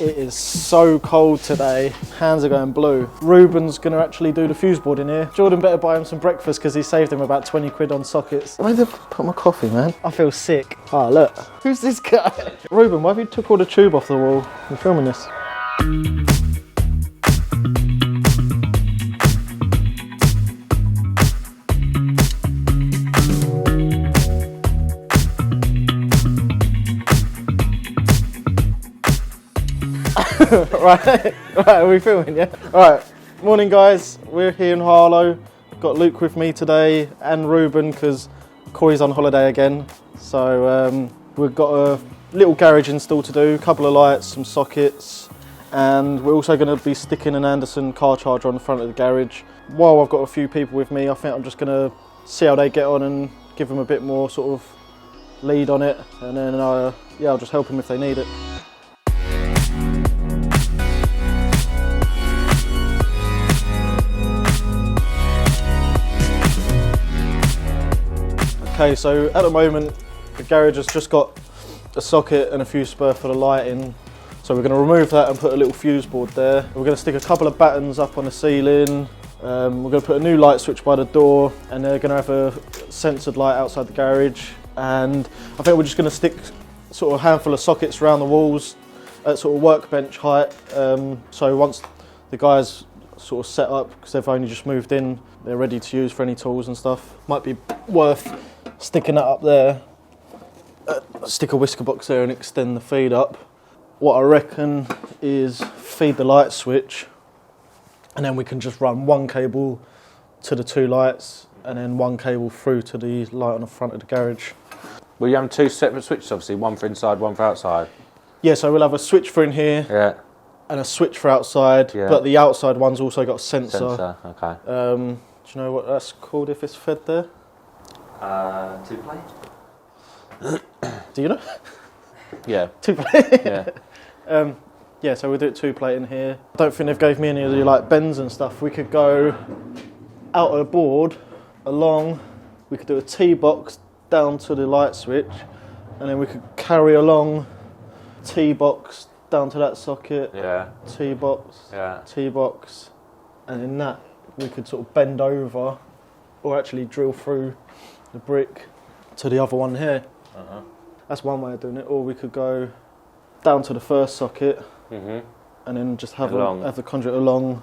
It is so cold today, hands are going blue. Reuben's going to actually do the fuse board in here. Jordan better buy him some breakfast because he saved him about 20 quid on sockets. Where did I put my coffee, man? I feel sick. Oh, look. Who's this guy? Reuben, why have you took all the tube off the wall? You're filming this. right, are we filming, yeah? Right, morning guys, we're here in Harlow. Got Luke with me today and Reuben because Corey's on holiday again. So we've got a little garage install to do, a couple of lights, some sockets, and we're also going to be sticking an Artisan car charger on the front of the garage. While I've got a few people with me, I think I'm just going to see how they get on and give them a bit more sort of lead on it, and then yeah, I'll just help them if they need it. Okay, so at the moment the garage has just got a socket and a fuse spur for the lighting. So we're going to remove that and put a little fuse board there. We're going to stick a couple of battens up on the ceiling. We're going to put a new light switch by the door, and they're going to have a sensored light outside the garage. And I think we're just going to stick sort of a handful of sockets around the walls at sort of workbench height. So once the guys sort of set up, because they've only just moved in, they're ready to use for any tools and stuff. Might be worth sticking that up there, stick a whisker box there and extend the feed up. What I reckon is feed the light switch, and then we can just run one cable to the two lights and then one cable through to the light on the front of the garage. Will you have two separate switches, obviously, one for inside, one for outside? Yeah, so we'll have a switch for in here and a switch for outside, but the outside one's also got a sensor. Okay. Do you know what that's called if it's fed there? Two plate. Do you know? Yeah. Two plate. Yeah. Yeah, so we'll do it two plate in here. I don't think they've gave me any of the like bends and stuff. We could go out of the board along. We could do a T-box down to the light switch, and then we could carry along T-box down to that socket. Yeah. T-box. Yeah. T-box, and in that we could sort of bend over, or actually drill through the brick to the other one here. That's one way of doing it. Or we could go down to the first socket and then just have the conduit along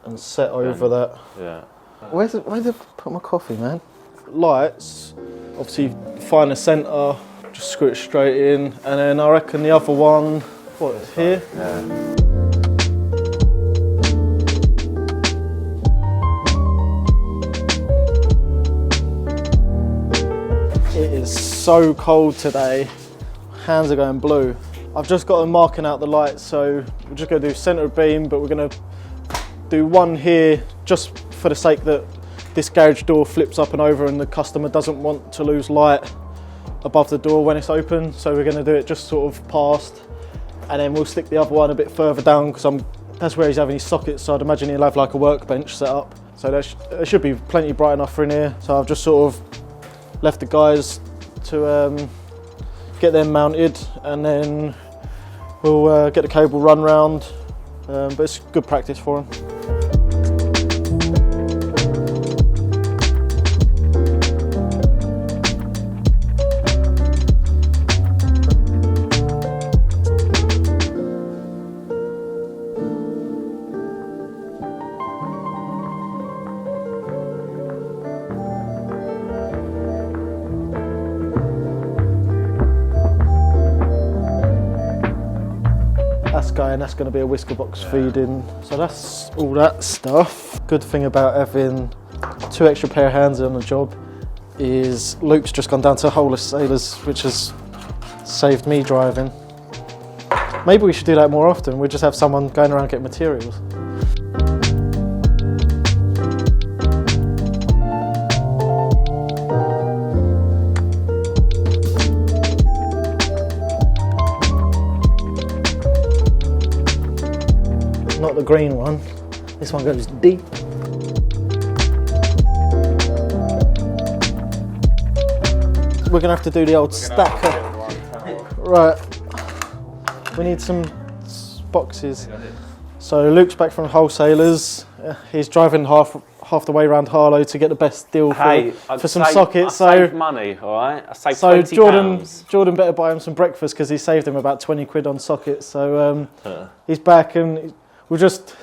and set over that. Yeah. Where did I put my coffee, man? Lights, obviously find the centre, just screw it straight in, and then I reckon the other one, what, here? Yeah. It is so cold today, hands are going blue. I've just got them marking out the lights, so we're just going to do centre beam, but we're going to do one here just for the sake that this garage door flips up and over and the customer doesn't want to lose light above the door when it's open, so we're going to do it just sort of past, and then we'll stick the other one a bit further down because that's where he's having his sockets, so I'd imagine he'll have like a workbench set up. So there should be plenty bright enough for in here, so I've just sort of left the guys to get them mounted, and then we'll get the cable run round, but it's good practice for them. And that's going to be a whisker box feeding. So that's all that stuff. Good thing about having two extra pair of hands on the job is Luke's just gone down to Holeless Sailors, which has saved me driving. Maybe we should do that more often. We just have someone going around getting materials. Not the green one. This one goes deep. We're gonna have to do the old stacker. Right. We need some boxes. So Luke's back from wholesalers. He's driving half the way around Harlow to get the best deal for some sockets. I saved money, all right? I saved so £20. Jordan better buy him some breakfast because he saved him about 20 quid on sockets. So he's back, and we just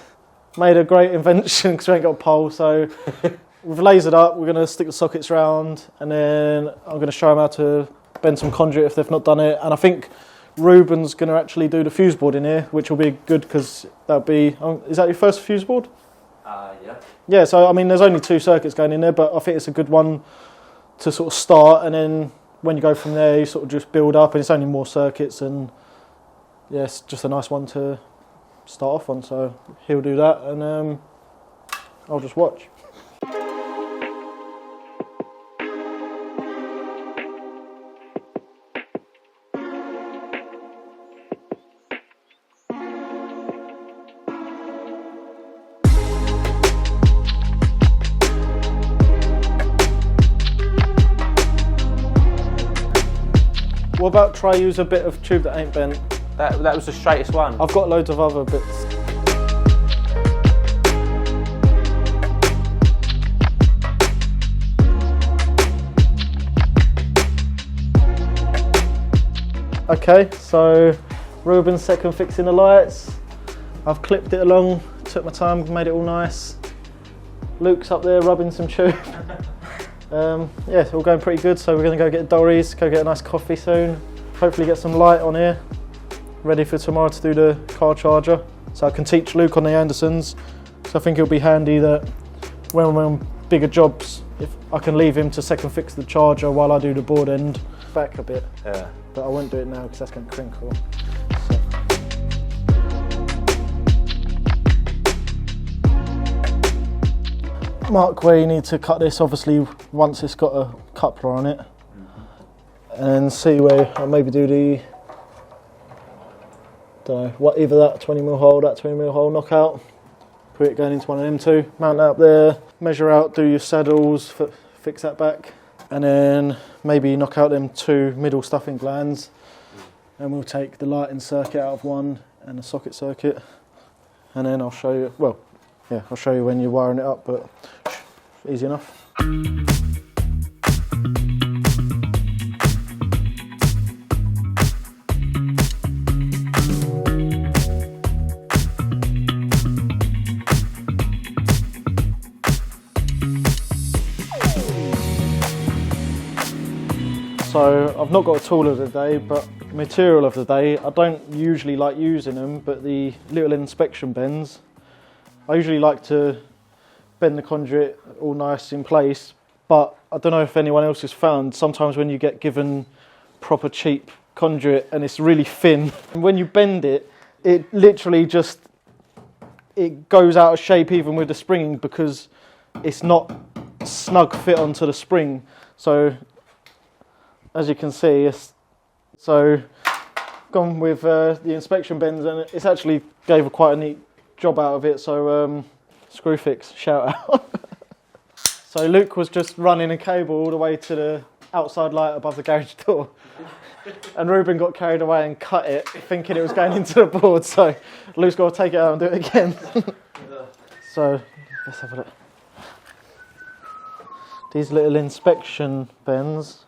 made a great invention because we ain't got a pole. So we've lasered up. We're going to stick the sockets round, and then I'm going to show them how to bend some conduit if they've not done it. And I think Reuben's going to actually do the fuse board in here, which will be good because that'll be... is that your first fuse board? Yeah. Yeah, so I mean there's only 2 circuits going in there, but I think it's a good one to sort of start, and then when you go from there you sort of just build up, and it's only more circuits, and yeah, it's just a nice one to start off on. So he'll do that, and I'll just watch. What about try use a bit of tube that ain't bent? That was the straightest one. I've got loads of other bits. Okay, so Reuben's second fixing the lights. I've clipped it along, took my time, made it all nice. Luke's up there rubbing some tube. Yeah, it's all going pretty good, so we're going to go get Dorries, go get a nice coffee soon. Hopefully get some light on here, ready for tomorrow to do the car charger. So I can teach Luke on the Andersons, so I think it'll be handy that when we're on bigger jobs, if I can leave him to second fix the charger while I do the board end back a bit. Yeah. But I won't do it now because that's going to crinkle. Mark where you need to cut this, obviously once it's got a coupler on it, and then see where I'll maybe do the, don't know, what, either that 20mm hole, that 20mm hole knockout, put it going into one of them two, mount that up there, measure out, do your saddles, fix that back, and then maybe knock out them 2 middle stuffing glands, and we'll take the lighting circuit out of one and the socket circuit, and then I'll show you, well, yeah, I'll show you when you're wiring it up, but easy enough. So I've not got a tool of the day, but material of the day, I don't usually like using them, but the little inspection bends, I usually like to bend the conduit all nice in place, but I don't know if anyone else has found, sometimes when you get given proper cheap conduit and it's really thin, and when you bend it, it literally just, it goes out of shape even with the springing because it's not snug fit onto the spring. So as you can see, so gone with the inspection bends, and it's actually gave quite a neat job out of it, so Screwfix, shout out. So Luke was just running a cable all the way to the outside light above the garage door, and Reuben got carried away and cut it, thinking it was going into the board, so Luke's got to take it out and do it again. So let's have a look. These little inspection bends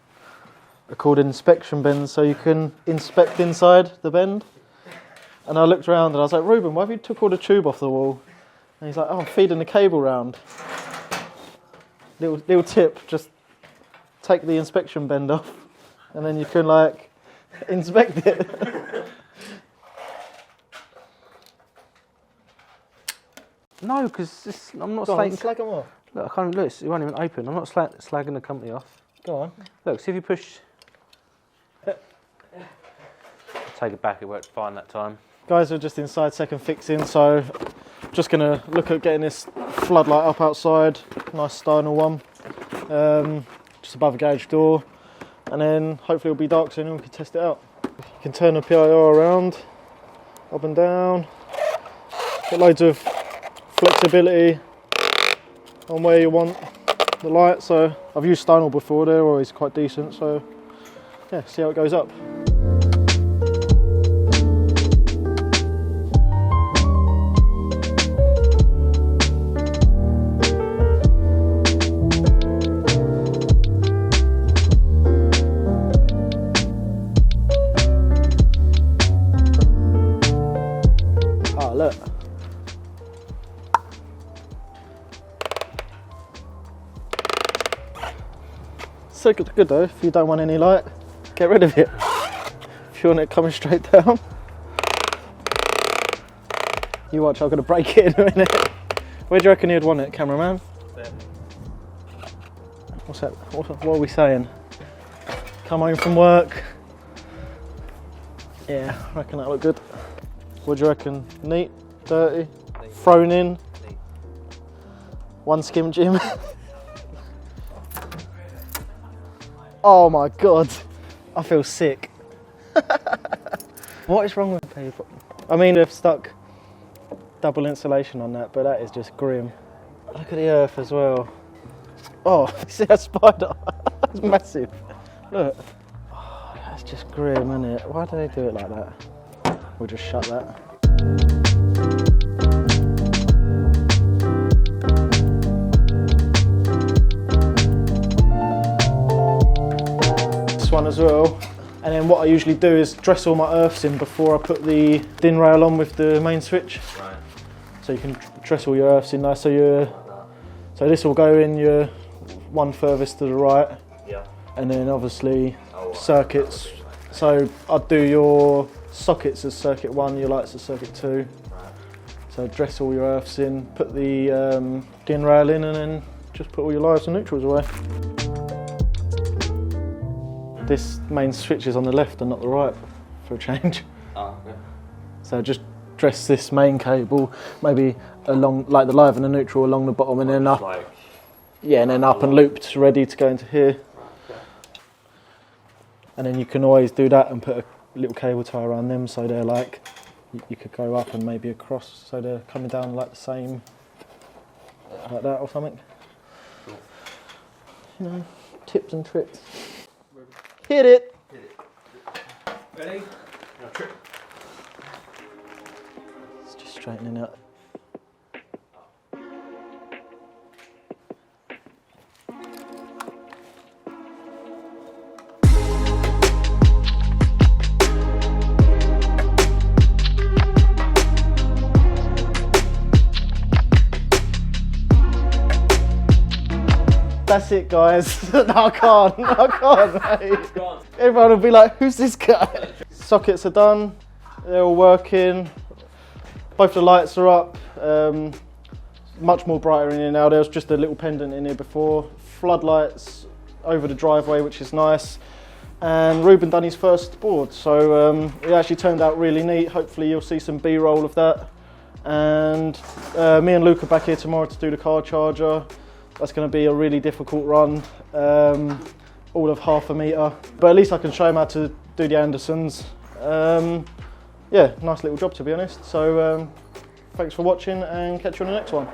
are called inspection bends, so you can inspect inside the bend. And I looked around and I was like, Reuben, why have you took all the tube off the wall? And he's like, oh, I'm feeding the cable round. Little tip, just take the inspection bend off and then you can like inspect it. No, because I'm not slagging. Slag them off. Look, I can't, look, it won't even open. I'm not slagging the company off. Go on. Look, see if you push. Take it back, it worked fine that time. Guys are just inside second fixing, so just going to look at getting this floodlight up outside, nice Steiner one, just above the garage door, and then hopefully it'll be dark soon and we can test it out. You can turn the PIR around, up and down, got loads of flexibility on where you want the light, so I've used Steiner before, they're always quite decent, so yeah, see how it goes up. look. So good though, if you don't want any light, get rid of it. If you want it coming straight down. You watch, I'm going to break it in a minute. Where do you reckon you'd want it, cameraman? What's that? What are we saying? Come home from work. Yeah, I reckon that'll look good. What do you reckon? Neat? Dirty? Neat. Thrown in? Neat. One skim Jim? Oh my god, I feel sick. What is wrong with people? I mean, they've stuck double insulation on that, but that is just grim. Look at the earth as well. Oh, see that spider? It's massive. Look. Oh, that's just grim, isn't it? Why do they do it like that? We'll just shut that. This one as well. And then what I usually do is dress all my earths in before I put the DIN rail on with the main switch. Right. So you can dress all your earths in there. So this will go in your one furthest to the right. Yeah. And then obviously circuits. So I'd do your sockets as circuit 1, your lights as circuit 2. Right. So dress all your earths in, put the DIN rail in, and then just put all your lives and neutrals away. This main switch is on the left and not the right for a change. Oh, okay. So just dress this main cable maybe along, like the live and the neutral along the bottom, and then up. Like, yeah, and then up and looped, ready to go into here. Okay. And then you can always do that and put a little cable tie around them, so they're like, you could go up and maybe across, so they're coming down like the same, like that or something. Cool. You know, tips and tricks. Hit it! Hit it. Ready? Now trip. It's just straightening out. That's it, guys. No, I can't, mate. Everyone will be like, who's this guy? Sockets are done, they're all working. Both the lights are up. Much more brighter in here now. There was just a little pendant in here before. Floodlights over the driveway, which is nice. And Reuben done his first board, so it actually turned out really neat. Hopefully you'll see some B-roll of that. And me and Luke are back here tomorrow to do the car charger. That's going to be a really difficult run, all of half a metre. But at least I can show him how to do the Andersons. Yeah, nice little job to be honest. So thanks for watching and catch you on the next one.